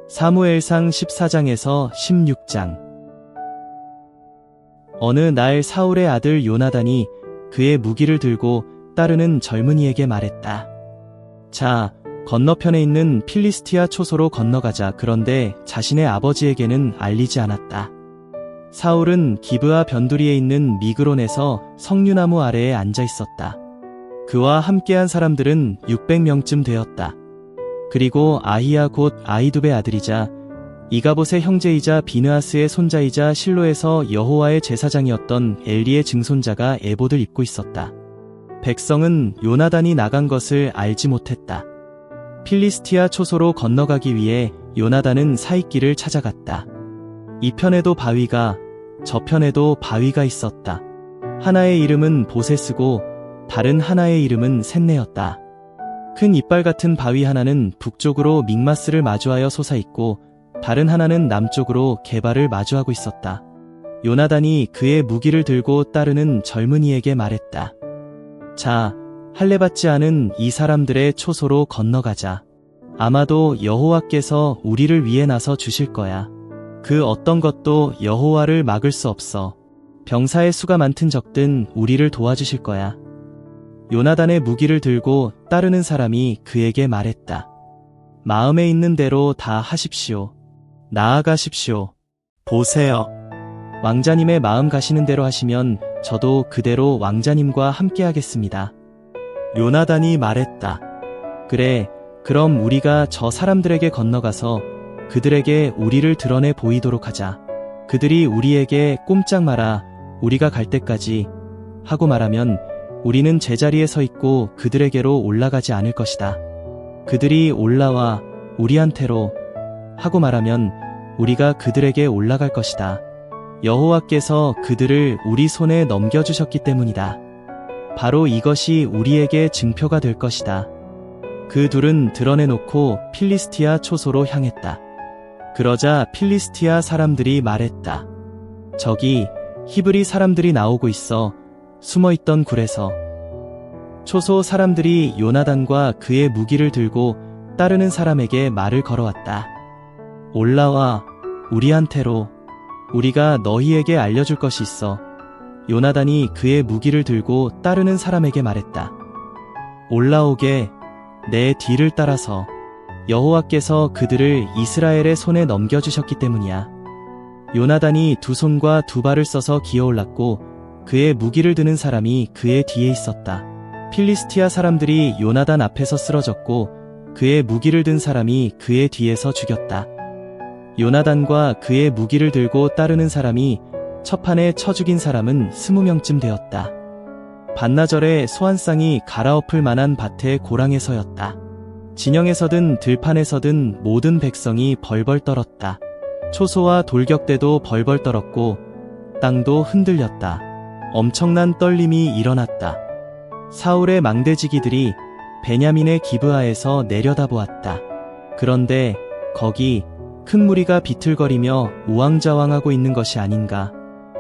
사무엘상 14장에서 16장. 어느 날 사울의 아들 요나단이 그의 무기를 들고 따르는 젊은이에게 말했다. 자, 건너편에 있는 필리스티아 초소로 건너가자. 그런데 자신의 아버지에게는 알리지 않았다. 사울은 기브아 변두리에 있는 미그론에서 석류나무 아래에 앉아 있었다. 그와 함께한 사람들은 600명쯤 되었다. 그리고 아히야 곧 아히두베의 아들이자 이가봇의 형제이자 비느하스의 손자이자 실로에서 여호와의 제사장이었던 엘리의 증손자가 에봇을 입고 있었다. 백성은 요나단이 나간 것을 알지 못했다. 필리스티아 초소로 건너가기 위해 요나단은 사이길을 찾아갔다. 이편에도 바위가, 저편에도 바위가 있었다. 하나의 이름은 보세스고 다른 하나의 이름은 셋네였다. 큰 이빨 같은 바위 하나는 북쪽으로 믹마스를 마주하여 솟아있고 다른 하나는 남쪽으로 게발을 마주하고 있었다. 요나단이 그의 무기를 들고 따르는 젊은이에게 말했다. 자, 할례받지 않은 이 사람들의 초소로 건너가자. 아마도 여호와께서 우리를 위해 나서 주실 거야. 그 어떤 것도 여호와를 막을 수 없어. 병사의 수가 많든 적든 우리를 도와주실 거야. 요나단의 무기를 들고 따르는 사람이 그에게 말했다. 마음에 있는 대로 다 하십시오. 나아가십시오. 보세요. 왕자님의 마음 가시는 대로 하시면 저도 그대로 왕자님과 함께 하겠습니다. 요나단이 말했다. 그래, 그럼 우리가 저 사람들에게 건너가서 그들에게 우리를 드러내 보이도록 하자. 그들이 우리에게 꼼짝 마라, 우리가 갈 때까지 하고 말하면 우리는 제자리에 서 있고 그들에게로 올라가지 않을 것이다. 그들이 올라와 우리한테로 하고 말하면 우리가 그들에게 올라갈 것이다. 여호와께서 그들을 우리 손에 넘겨주셨기 때문이다. 바로 이것이 우리에게 증표가 될 것이다. 그 둘은 드러내놓고 필리스티아 초소로 향했다. 그러자 필리스티아 사람들이 말했다. 저기 히브리 사람들이 나오고 있어. 숨어있던 굴에서. 초소 사람들이 요나단과 그의 무기를 들고 따르는 사람에게 말을 걸어왔다. 올라와 우리한테로. 우리가 너희에게 알려줄 것이 있어. 요나단이 그의 무기를 들고 따르는 사람에게 말했다. 올라오게 내 뒤를 따라서. 여호와께서 그들을 이스라엘의 손에 넘겨주셨기 때문이야. 요나단이 두 손과 두 발을 써서 기어올랐고 그의 무기를 드는 사람이 그의 뒤에 있었다. 필리스티아 사람들이 요나단 앞에서 쓰러졌고 그의 무기를 든 사람이 그의 뒤에서 죽였다. 요나단과 그의 무기를 들고 따르는 사람이 첫판에 쳐 죽인 사람은 20명쯤 되었다. 반나절에 소환쌍이 갈아엎을 만한 밭의 고랑에 서였다. 진영에서든 들판에서든 모든 백성이 벌벌 떨었다. 초소와 돌격대도 벌벌 떨었고 땅도 흔들렸다. 엄청난 떨림이 일어났다. 사울의 망대지기들이 베냐민의 기브아에서 내려다보았다. 그런데 거기 큰 무리가 비틀거리며 우왕좌왕하고 있는 것이 아닌가.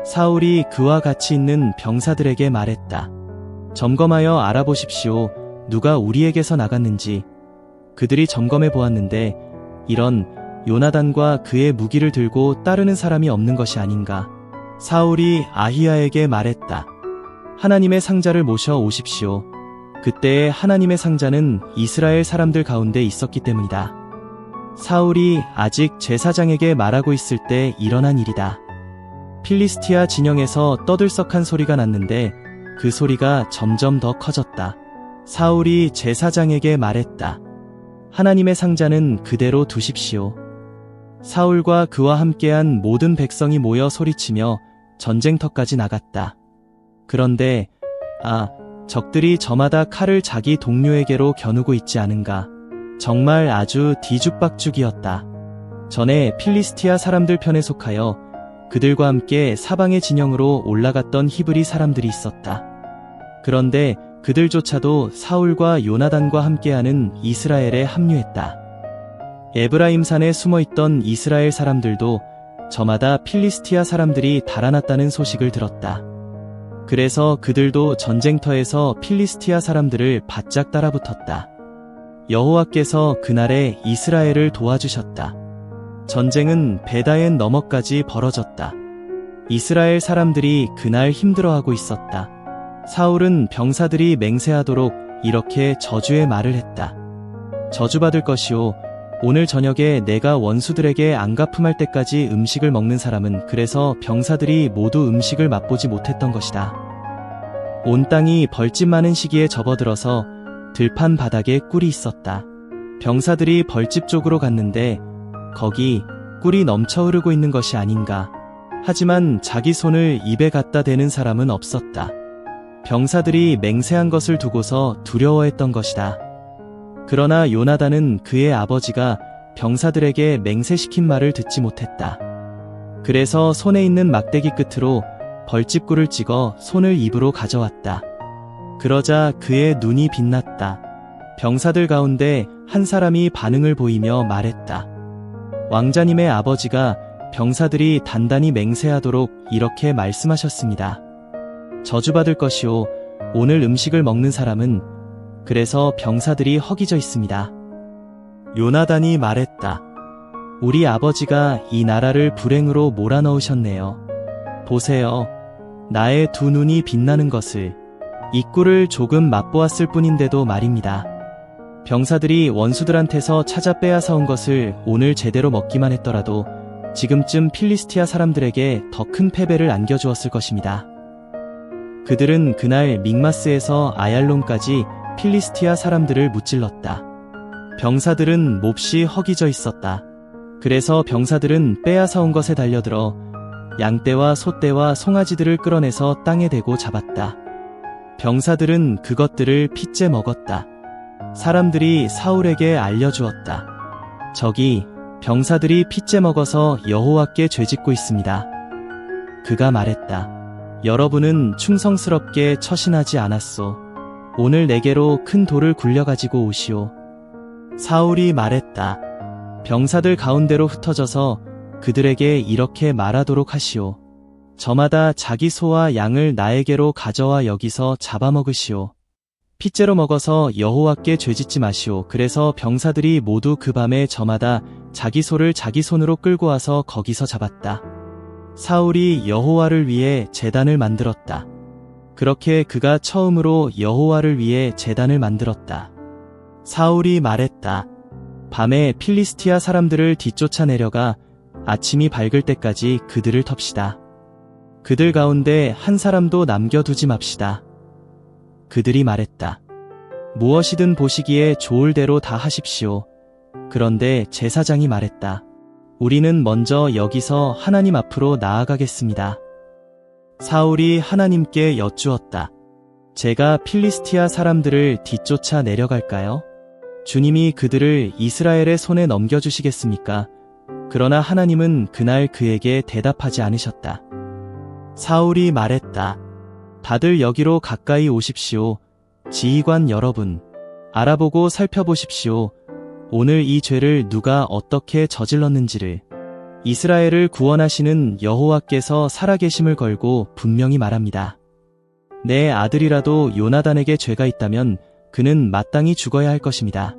사울이 그와 같이 있는 병사들에게 말했다. 점검하여 알아보십시오. 누가 우리에게서 나갔는지. 그들이 점검해 보았는데 이런 요나단과 그의 무기를 들고 따르는 사람이 없는 것이 아닌가. 사울이 아히야에게 말했다. 하나님의 상자를 모셔 오십시오. 그때의 하나님의 상자는 이스라엘 사람들 가운데 있었기 때문이다. 사울이 아직 제사장에게 말하고 있을 때 일어난 일이다. 필리스티아 진영에서 떠들썩한 소리가 났는데 그 소리가 점점 더 커졌다. 사울이 제사장에게 말했다. 하나님의 상자는 그대로 두십시오. 사울과 그와 함께한 모든 백성이 모여 소리치며 전쟁터까지 나갔다. 그런데 적들이 저마다 칼을 자기 동료에게로 겨누고 있지 않은가. 정말 아주 뒤죽박죽이었다. 전에 필리스티아 사람들 편에 속하여 그들과 함께 사방의 진영으로 올라갔던 히브리 사람들이 있었다. 그런데 그들조차도 사울과 요나단과 함께하는 이스라엘에 합류했다. 에브라임산에 숨어있던 이스라엘 사람들도 저마다 필리스티아 사람들이 달아났다는 소식을 들었다. 그래서 그들도 전쟁터에서 필리스티아 사람들을 바짝 따라붙었다. 여호와께서 그날에 이스라엘을 도와주셨다. 전쟁은 베다엔 너머까지 벌어졌다. 이스라엘 사람들이 그날 힘들어하고 있었다. 사울은 병사들이 맹세하도록 이렇게 저주의 말을 했다. 저주받을 것이요, 오늘 저녁에 내가 원수들에게 안갚음할 때까지 음식을 먹는 사람은, 그래서 병사들이 모두 음식을 맛보지 못했던 것이다. 온 땅이 벌집 많은 시기에 접어들어서 들판 바닥에 꿀이 있었다. 병사들이 벌집 쪽으로 갔는데 거기 꿀이 넘쳐 흐르고 있는 것이 아닌가. 하지만 자기 손을 입에 갖다 대는 사람은 없었다. 병사들이 맹세한 것을 두고서 두려워했던 것이다. 그러나 요나단은 그의 아버지가 병사들에게 맹세시킨 말을 듣지 못했다. 그래서 손에 있는 막대기 끝으로 벌집꿀을 찍어 손을 입으로 가져왔다. 그러자 그의 눈이 빛났다. 병사들 가운데 한 사람이 반응을 보이며 말했다. 왕자님의 아버지가 병사들이 단단히 맹세하도록 이렇게 말씀하셨습니다. 저주받을 것이요, 오늘 음식을 먹는 사람은, 그래서 병사들이 허기져 있습니다. 요나단이 말했다. 우리 아버지가 이 나라를 불행으로 몰아넣으셨네요. 보세요. 나의 두 눈이 빛나는 것을, 이 꿀을 조금 맛보았을 뿐인데도 말입니다. 병사들이 원수들한테서 찾아 빼앗아온 것을 오늘 제대로 먹기만 했더라도 지금쯤 필리스티아 사람들에게 더 큰 패배를 안겨주었을 것입니다. 그들은 그날 믹마스에서 아얄론까지 필리스티아 사람들을 무찔렀다. 병사들은 몹시 허기져 있었다. 그래서 병사들은 빼앗아온 것에 달려들어 양떼와 소떼와 송아지들을 끌어내서 땅에 대고 잡았다. 병사들은 그것들을 핏째 먹었다. 사람들이 사울에게 알려주었다. 저기 병사들이 핏째 먹어서 여호와께 죄짓고 있습니다. 그가 말했다. 여러분은 충성스럽게 처신하지 않았소. 오늘 내게로 큰 돌을 굴려가지고 오시오. 사울이 말했다. 병사들 가운데로 흩어져서 그들에게 이렇게 말하도록 하시오. 저마다 자기 소와 양을 나에게로 가져와 여기서 잡아먹으시오. 핏째로 먹어서 여호와께 죄짓지 마시오. 그래서 병사들이 모두 그 밤에 저마다 자기 소를 자기 손으로 끌고 와서 거기서 잡았다. 사울이 여호와를 위해 제단을 만들었다. 그렇게 그가 처음으로 여호와를 위해 제단을 만들었다. 사울이 말했다. 밤에 필리스티아 사람들을 뒤쫓아 내려가 아침이 밝을 때까지 그들을 텁시다. 그들 가운데 한 사람도 남겨두지 맙시다. 그들이 말했다. 무엇이든 보시기에 좋을 대로 다 하십시오. 그런데 제사장이 말했다. 우리는 먼저 여기서 하나님 앞으로 나아가겠습니다. 사울이 하나님께 여쭈었다. 제가 필리스티아 사람들을 뒤쫓아 내려갈까요? 주님이 그들을 이스라엘의 손에 넘겨주시겠습니까? 그러나 하나님은 그날 그에게 대답하지 않으셨다. 사울이 말했다. 다들 여기로 가까이 오십시오. 지휘관 여러분, 알아보고 살펴보십시오. 오늘 이 죄를 누가 어떻게 저질렀는지를. 이스라엘을 구원하시는 여호와께서 살아계심을 걸고 분명히 말합니다. 내 아들이라도 요나단에게 죄가 있다면 그는 마땅히 죽어야 할 것입니다.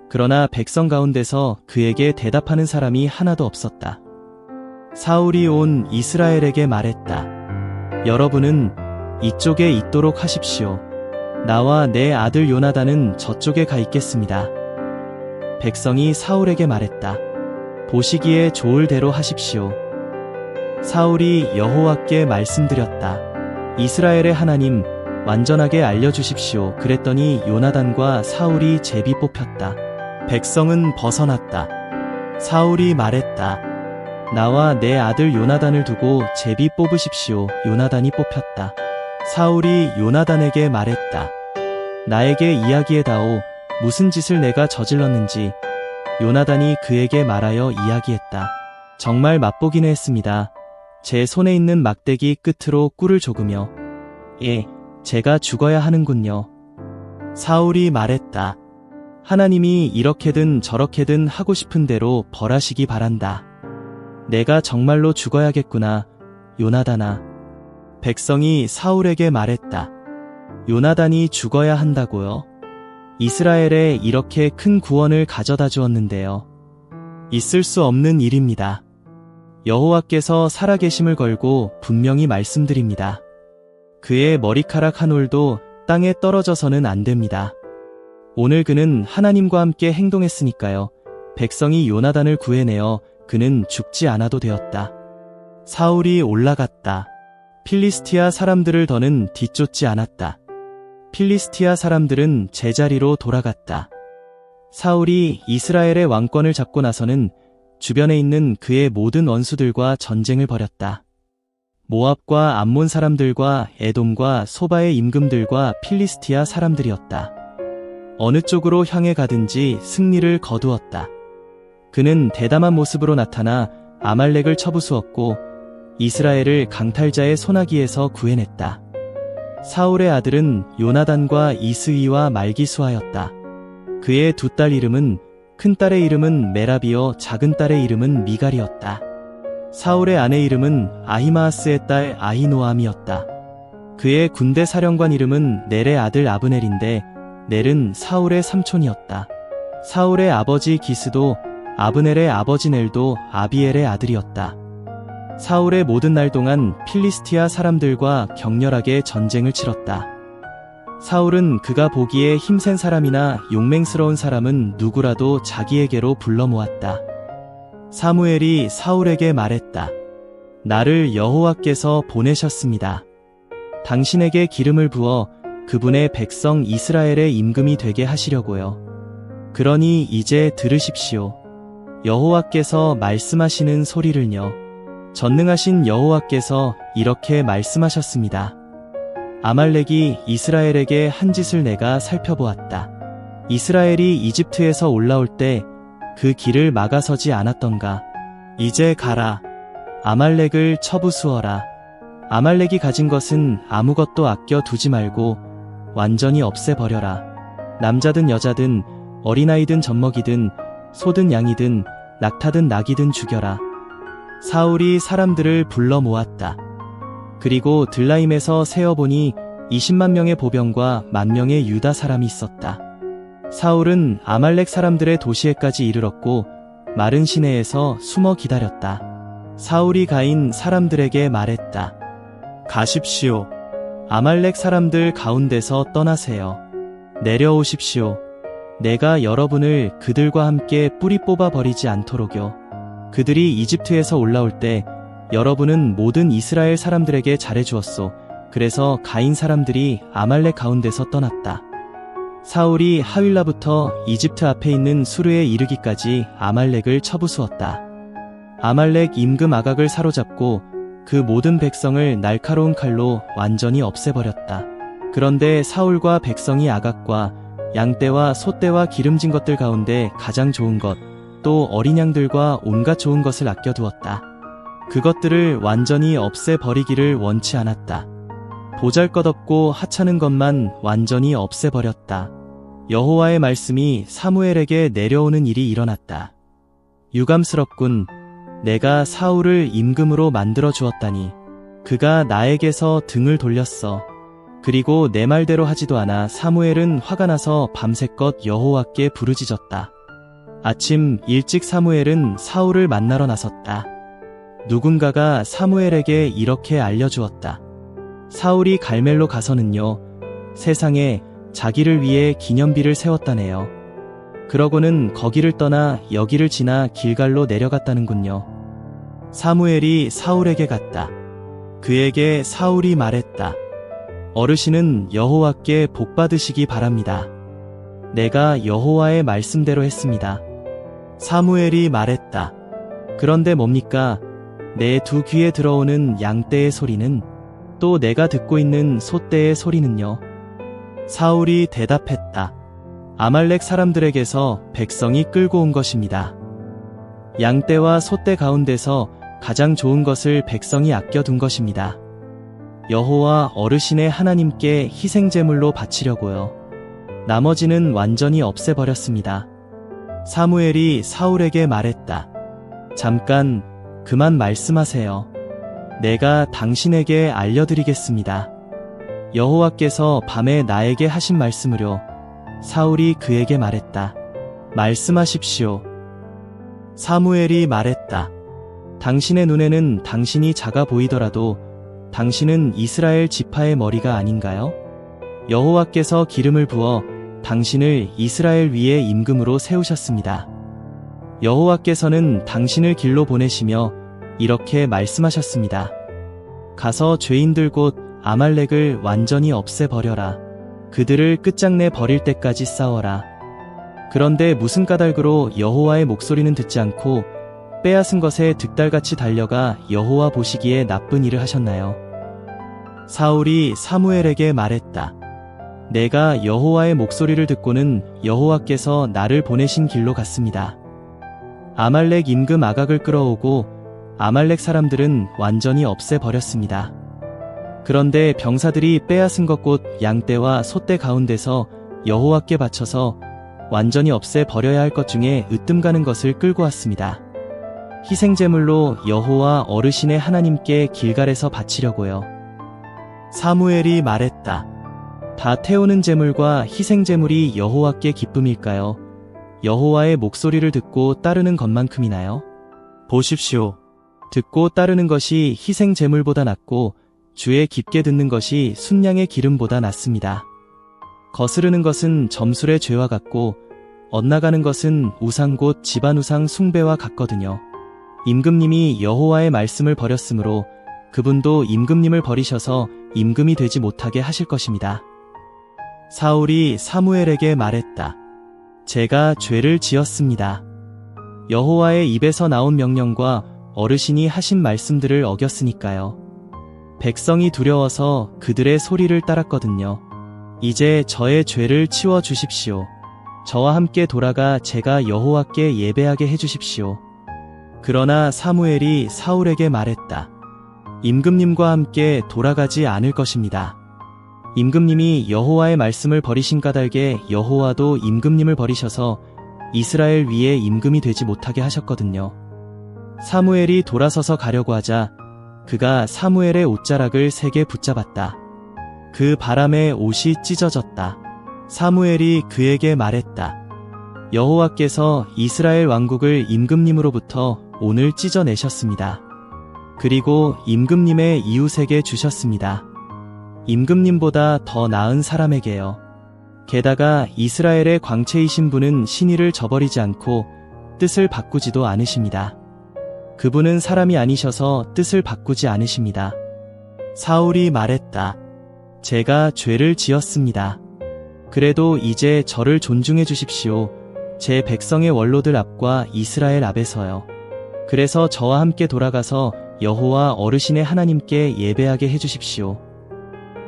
그러나 백성 가운데서 그에게 대답하는 사람이 하나도 없었다. 사울이 온 이스라엘에게 말했다. 여러분은 이쪽에 있도록 하십시오. 나와 내 아들 요나단은 저쪽에 가 있겠습니다. 백성이 사울에게 말했다. 보시기에 좋을 대로 하십시오. 사울이 여호와께 말씀드렸다. 이스라엘의 하나님, 완전하게 알려주십시오. 그랬더니 요나단과 사울이 제비 뽑혔다. 백성은 벗어났다. 사울이 말했다. 나와 내 아들 요나단을 두고 제비 뽑으십시오. 요나단이 뽑혔다. 사울이 요나단에게 말했다. 나에게 이야기해다오. 무슨 짓을 내가 저질렀는지. 요나단이 그에게 말하여 이야기했다. 정말 맛보기는 했습니다. 제 손에 있는 막대기 끝으로 꿀을 조으며. 예, 제가 죽어야 하는군요. 사울이 말했다. 하나님이 이렇게든 저렇게든 하고 싶은 대로 벌하시기 바란다. 내가 정말로 죽어야겠구나, 요나단아. 백성이 사울에게 말했다. 요나단이 죽어야 한다고요? 이스라엘에 이렇게 큰 구원을 가져다 주었는데요. 있을 수 없는 일입니다. 여호와께서 살아계심을 걸고 분명히 말씀드립니다. 그의 머리카락 한 올도 땅에 떨어져서는 안 됩니다. 오늘 그는 하나님과 함께 행동했으니까요. 백성이 요나단을 구해내어 그는 죽지 않아도 되었다. 사울이 올라갔다. 필리스티아 사람들을 더는 뒤쫓지 않았다. 필리스티아 사람들은 제자리로 돌아갔다. 사울이 이스라엘의 왕권을 잡고 나서는 주변에 있는 그의 모든 원수들과 전쟁을 벌였다. 모압과 암몬 사람들과 에돔과 소바의 임금들과 필리스티아 사람들이었다. 어느 쪽으로 향해 가든지 승리를 거두었다. 그는 대담한 모습으로 나타나 아말렉을 쳐부수었고 이스라엘을 강탈자의 손아귀에서 구해냈다. 사울의 아들은 요나단과 이스위와 말기수아였다. 그의 두 딸 이름은 큰딸의 이름은 메라비요 작은 딸의 이름은 미갈이었다. 사울의 아내 이름은 아히마아스의 딸 아히노암이었다. 그의 군대 사령관 이름은 넬의 아들 아브넬인데 넬은 사울의 삼촌이었다. 사울의 아버지 기스도 아브넬의 아버지 넬도 아비엘의 아들이었다. 사울의 모든 날 동안 필리스티아 사람들과 격렬하게 전쟁을 치렀다. 사울은 그가 보기에 힘센 사람이나 용맹스러운 사람은 누구라도 자기에게로 불러 모았다. 사무엘이 사울에게 말했다. 나를 여호와께서 보내셨습니다. 당신에게 기름을 부어 그분의 백성 이스라엘의 임금이 되게 하시려고요. 그러니 이제 들으십시오. 여호와께서 말씀하시는 소리를요. 전능하신 여호와께서 이렇게 말씀하셨습니다. 아말렉이 이스라엘에게 한 짓을 내가 살펴보았다. 이스라엘이 이집트에서 올라올 때 그 길을 막아서지 않았던가. 이제 가라. 아말렉을 쳐부수어라. 아말렉이 가진 것은 아무것도 아껴 두지 말고 완전히 없애버려라. 남자든 여자든 어린아이든 젖먹이든 소든 양이든 낙타든 낙이든 죽여라. 사울이 사람들을 불러 모았다. 그리고 들라임에서 세어보니 20만 명의 보병과 10,000명의 유다 사람이 있었다. 사울은 아말렉 사람들의 도시에까지 이르렀고 마른 시내에서 숨어 기다렸다. 사울이 가인 사람들에게 말했다. 가십시오. 아말렉 사람들 가운데서 떠나세요. 내려오십시오. 내가 여러분을 그들과 함께 뿌리 뽑아 버리지 않도록요. 그들이 이집트에서 올라올 때 여러분은 모든 이스라엘 사람들에게 잘해주었소. 그래서 가인 사람들이 아말렉 가운데서 떠났다. 사울이 하윌라부터 이집트 앞에 있는 수르에 이르기까지 아말렉을 쳐부수었다. 아말렉 임금 아각을 사로잡고 그 모든 백성을 날카로운 칼로 완전히 없애버렸다. 그런데 사울과 백성이 아각과 양떼와 소떼와 기름진 것들 가운데 가장 좋은 것, 또 어린 양들과 온갖 좋은 것을 아껴두었다. 그것들을 완전히 없애버리기를 원치 않았다. 보잘것없고 하찮은 것만 완전히 없애버렸다. 여호와의 말씀이 사무엘에게 내려오는 일이 일어났다. 유감스럽군. 내가 사울을 임금으로 만들어 주었다니. 그가 나에게서 등을 돌렸어. 그리고 내 말대로 하지도 않아. 사무엘은 화가 나서 밤새껏 여호와께 부르짖었다. 아침 일찍 사무엘은 사울을 만나러 나섰다. 누군가가 사무엘에게 이렇게 알려주었다. 사울이 갈멜로 가서는요, 세상에 자기를 위해 기념비를 세웠다네요. 그러고는 거기를 떠나 여기를 지나 길갈로 내려갔다는군요. 사무엘이 사울에게 갔다. 그에게 사울이 말했다. 어르신은 여호와께 복 받으시기 바랍니다. 내가 여호와의 말씀대로 했습니다. 사무엘이 말했다. 그런데 뭡니까? 내 두 귀에 들어오는 양떼의 소리는, 또 내가 듣고 있는 소떼의 소리는요? 사울이 대답했다. 아말렉 사람들에게서 백성이 끌고 온 것입니다. 양떼와 소떼 가운데서 가장 좋은 것을 백성이 아껴둔 것입니다. 여호와 어르신의 하나님께 희생제물로 바치려고요. 나머지는 완전히 없애버렸습니다. 사무엘이 사울에게 말했다. 잠깐, 그만 말씀하세요. 내가 당신에게 알려드리겠습니다. 여호와께서 밤에 나에게 하신 말씀으로. 사울이 그에게 말했다. 말씀하십시오. 사무엘이 말했다. 당신의 눈에는 당신이 작아 보이더라도 당신은 이스라엘 지파의 머리가 아닌가요? 여호와께서 기름을 부어 당신을 이스라엘 위에 임금으로 세우셨습니다. 여호와께서는 당신을 길로 보내시며 이렇게 말씀하셨습니다. 가서 죄인들 곧 아말렉을 완전히 없애버려라. 그들을 끝장내 버릴 때까지 싸워라. 그런데 무슨 까닭으로 여호와의 목소리는 듣지 않고 빼앗은 것에 득달같이 달려가 여호와 보시기에 나쁜 일을 하셨나요? 사울이 사무엘에게 말했다. 내가 여호와의 목소리를 듣고는 여호와께서 나를 보내신 길로 갔습니다. 아말렉 임금 아각을 끌어오고 아말렉 사람들은 완전히 없애버렸습니다. 그런데 병사들이 빼앗은 것 곧 양떼와 소떼 가운데서 여호와께 바쳐서 완전히 없애버려야 할 것 중에 으뜸 가는 것을 끌고 왔습니다. 희생제물로 여호와 어르신의 하나님께 길갈에서 바치려고요. 사무엘이 말했다. 다 태우는 제물과 희생제물이 여호와께 기쁨일까요? 여호와의 목소리를 듣고 따르는 것만큼이나요? 보십시오. 듣고 따르는 것이 희생제물보다 낫고 주의 깊게 듣는 것이 순양의 기름보다 낫습니다. 거스르는 것은 점술의 죄와 같고 엇나가는 것은 우상 곧 집안우상 숭배와 같거든요. 임금님이 여호와의 말씀을 버렸으므로 그분도 임금님을 버리셔서 임금이 되지 못하게 하실 것입니다. 사울이 사무엘에게 말했다. 제가 죄를 지었습니다. 여호와의 입에서 나온 명령과 어르신이 하신 말씀들을 어겼으니까요. 백성이 두려워서 그들의 소리를 따랐거든요. 이제 저의 죄를 치워 주십시오. 저와 함께 돌아가 제가 여호와께 예배하게 해주십시오. 그러나 사무엘이 사울에게 말했다. 임금님과 함께 돌아가지 않을 것입니다. 임금님이 여호와의 말씀을 버리신 까닭에 여호와도 임금님을 버리셔서 이스라엘 위에 임금이 되지 못하게 하셨거든요. 사무엘이 돌아서서 가려고 하자 그가 사무엘의 옷자락을 세게 붙잡았다. 그 바람에 옷이 찢어졌다. 사무엘이 그에게 말했다. 여호와께서 이스라엘 왕국을 임금님으로부터 오늘 찢어내셨습니다. 그리고 임금님의 이웃에게 주셨습니다. 임금님보다 더 나은 사람에게요. 게다가 이스라엘의 광채이신 분은 신의를 저버리지 않고 뜻을 바꾸지도 않으십니다. 그분은 사람이 아니셔서 뜻을 바꾸지 않으십니다. 사울이 말했다. 제가 죄를 지었습니다. 그래도 이제 저를 존중해 주십시오. 제 백성의 원로들 앞과 이스라엘 앞에서요. 그래서 저와 함께 돌아가서 여호와 어르신의 하나님께 예배하게 해주십시오.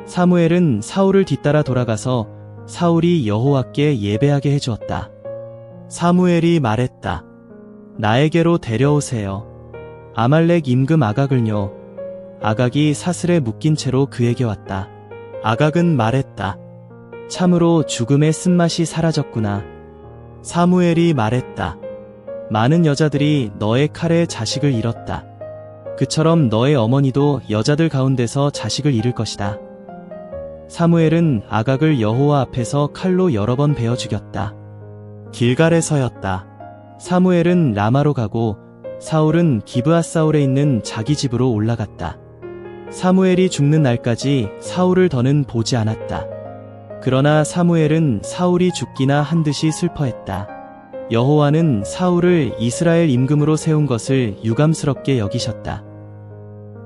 사무엘은 사울을 뒤따라 돌아가서 사울이 여호와께 예배하게 해주었다. 사무엘이 말했다. 나에게로 데려오세요. 아말렉 임금 아각을요. 아각이 사슬에 묶인 채로 그에게 왔다. 아각은 말했다. 참으로 죽음의 쓴맛이 사라졌구나. 사무엘이 말했다. 많은 여자들이 너의 칼에 자식을 잃었다. 그처럼 너의 어머니도 여자들 가운데서 자식을 잃을 것이다. 사무엘은 아각을 여호와 앞에서 칼로 여러 번 베어 죽였다. 길갈에서였다. 사무엘은 라마로 가고 사울은 기브앗 사울에 있는 자기 집으로 올라갔다. 사무엘이 죽는 날까지 사울을 더는 보지 않았다. 그러나 사무엘은 사울이 죽기나 한 듯이 슬퍼했다. 여호와는 사울을 이스라엘 임금으로 세운 것을 유감스럽게 여기셨다.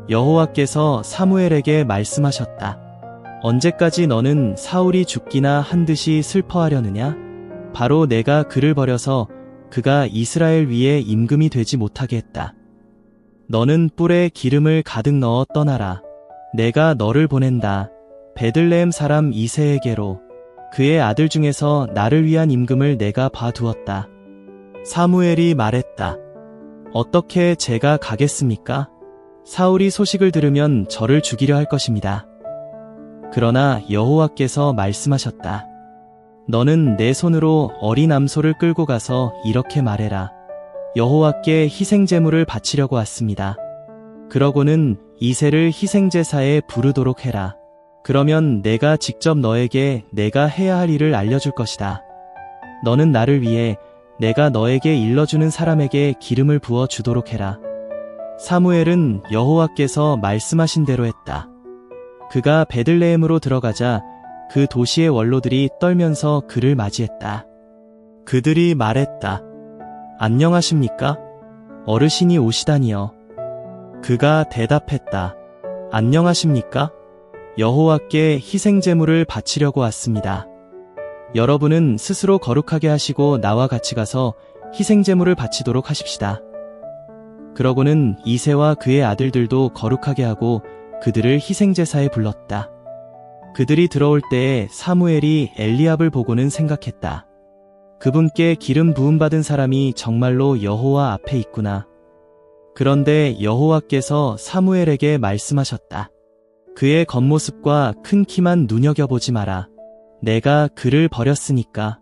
여호와께서 사무엘에게 말씀하셨다. 언제까지 너는 사울이 죽기나 한 듯이 슬퍼하려느냐? 바로 내가 그를 버려서 그가 이스라엘 위에 임금이 되지 못하게 했다. 너는 뿔에 기름을 가득 넣어 떠나라. 내가 너를 보낸다. 베들레헴 사람 이새에게로. 그의 아들 중에서 나를 위한 임금을 내가 봐두었다. 사무엘이 말했다. 어떻게 제가 가겠습니까? 사울이 소식을 들으면 저를 죽이려 할 것입니다. 그러나 여호와께서 말씀하셨다. 너는 내 손으로 어린 암소를 끌고 가서 이렇게 말해라. 여호와께 희생제물을 바치려고 왔습니다. 그러고는 이새를 희생제사에 부르도록 해라. 그러면 내가 직접 너에게 내가 해야 할 일을 알려줄 것이다. 너는 나를 위해 내가 너에게 일러주는 사람에게 기름을 부어 주도록 해라. 사무엘은 여호와께서 말씀하신 대로 했다. 그가 베들레헴으로 들어가자 그 도시의 원로들이 떨면서 그를 맞이했다. 그들이 말했다. 안녕하십니까? 어르신이 오시다니요. 그가 대답했다. 안녕하십니까? 여호와께 희생제물을 바치려고 왔습니다. 여러분은 스스로 거룩하게 하시고 나와 같이 가서 희생제물을 바치도록 하십시다. 그러고는 이새와 그의 아들들도 거룩하게 하고 그들을 희생제사에 불렀다. 그들이 들어올 때에 사무엘이 엘리압을 보고는 생각했다. 그분께 기름 부음 받은 사람이 정말로 여호와 앞에 있구나. 그런데 여호와께서 사무엘에게 말씀하셨다. 그의 겉모습과 큰 키만 눈여겨보지 마라. 내가 그를 버렸으니까.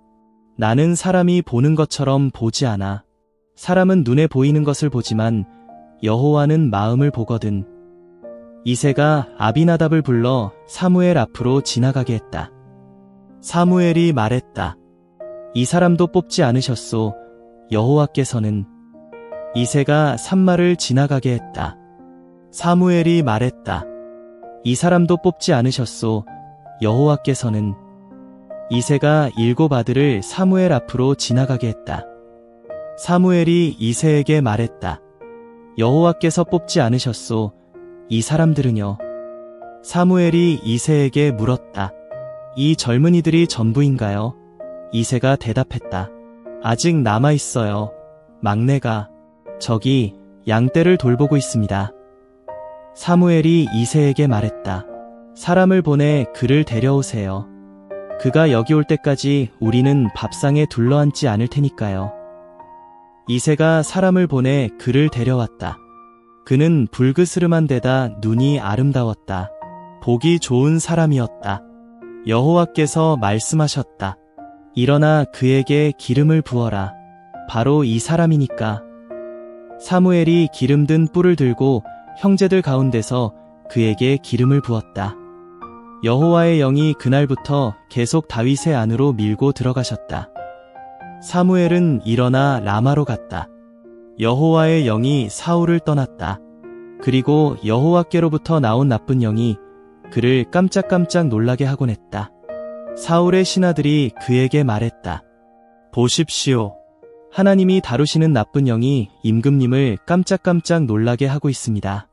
나는 사람이 보는 것처럼 보지 않아. 사람은 눈에 보이는 것을 보지만 여호와는 마음을 보거든. 이새가 아비나답을 불러 사무엘 앞으로 지나가게 했다. 사무엘이 말했다. 이 사람도 뽑지 않으셨소. 여호와께서는. 이새가 산마를 지나가게 했다. 사무엘이 말했다. 이 사람도 뽑지 않으셨소. 여호와께서는. 이새가 7 아들을 사무엘 앞으로 지나가게 했다. 사무엘이 이새에게 말했다. 여호와께서 뽑지 않으셨소. 이 사람들은요? 사무엘이 이새에게 물었다. 이 젊은이들이 전부인가요? 이새가 대답했다. 아직 남아있어요. 막내가 저기 양떼를 돌보고 있습니다. 사무엘이 이새에게 말했다. 사람을 보내 그를 데려오세요. 그가 여기 올 때까지 우리는 밥상에 둘러앉지 않을 테니까요. 이새가 사람을 보내 그를 데려왔다. 그는 불그스름한 데다 눈이 아름다웠다. 보기 좋은 사람이었다. 여호와께서 말씀하셨다. 일어나 그에게 기름을 부어라. 바로 이 사람이니까. 사무엘이 기름 든 뿔을 들고 형제들 가운데서 그에게 기름을 부었다. 여호와의 영이 그날부터 계속 다윗의 안으로 밀고 들어가셨다. 사무엘은 일어나 라마로 갔다. 여호와의 영이 사울을 떠났다. 그리고 여호와께로부터 나온 나쁜 영이 그를 깜짝깜짝 놀라게 하곤 했다. 사울의 신하들이 그에게 말했다. 보십시오. 하나님이 다루시는 나쁜 영이 임금님을 깜짝깜짝 놀라게 하고 있습니다.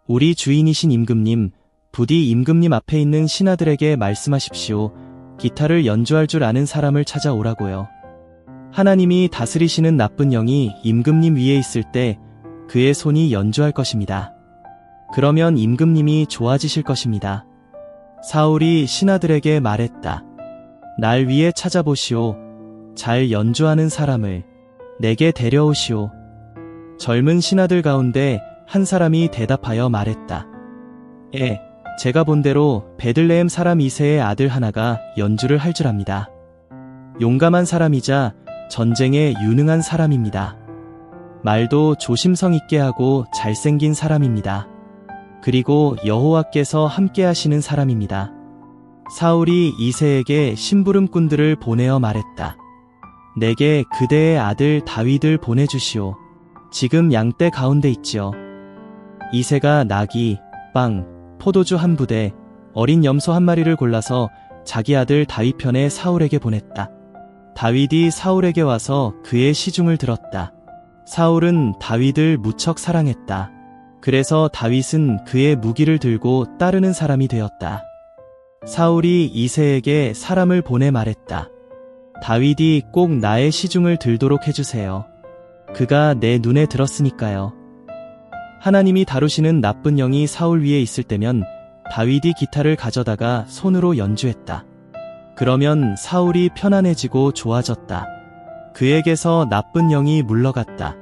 우리 주인이신 임금님, 부디 임금님 앞에 있는 신하들에게 말씀하십시오. 기타를 연주할 줄 아는 사람을 찾아오라고요. 하나님이 다스리시는 나쁜 영이 임금님 위에 있을 때 그의 손이 연주할 것입니다. 그러면 임금님이 좋아지실 것입니다. 사울이 신하들에게 말했다. 날 위에 찾아보시오. 잘 연주하는 사람을 내게 데려오시오. 젊은 신하들 가운데 한 사람이 대답하여 말했다. 제가 본 대로 베들레헴 사람 이새의 아들 하나가 연주를 할 줄 압니다. 용감한 사람이자 전쟁에 유능한 사람입니다. 말도 조심성 있게 하고 잘생긴 사람입니다. 그리고 여호와께서 함께 하시는 사람입니다. 사울이 이새에게 심부름꾼들을 보내어 말했다. 내게 그대의 아들 다윗을 보내주시오. 지금 양떼 가운데 있지요. 이새가 나귀, 빵, 포도주 1부대, 어린 염소 1마리를 골라서 자기 아들 다윗 편에 사울에게 보냈다. 다윗이 사울에게 와서 그의 시중을 들었다. 사울은 다윗을 무척 사랑했다. 그래서 다윗은 그의 무기를 들고 따르는 사람이 되었다. 사울이 이새에게 사람을 보내 말했다. 다윗이 꼭 나의 시중을 들도록 해주세요. 그가 내 눈에 들었으니까요. 하나님이 다루시는 나쁜 영이 사울 위에 있을 때면 다윗이 기타를 가져다가 손으로 연주했다. 그러면 사울이 편안해지고 좋아졌다. 그에게서 나쁜 영이 물러갔다.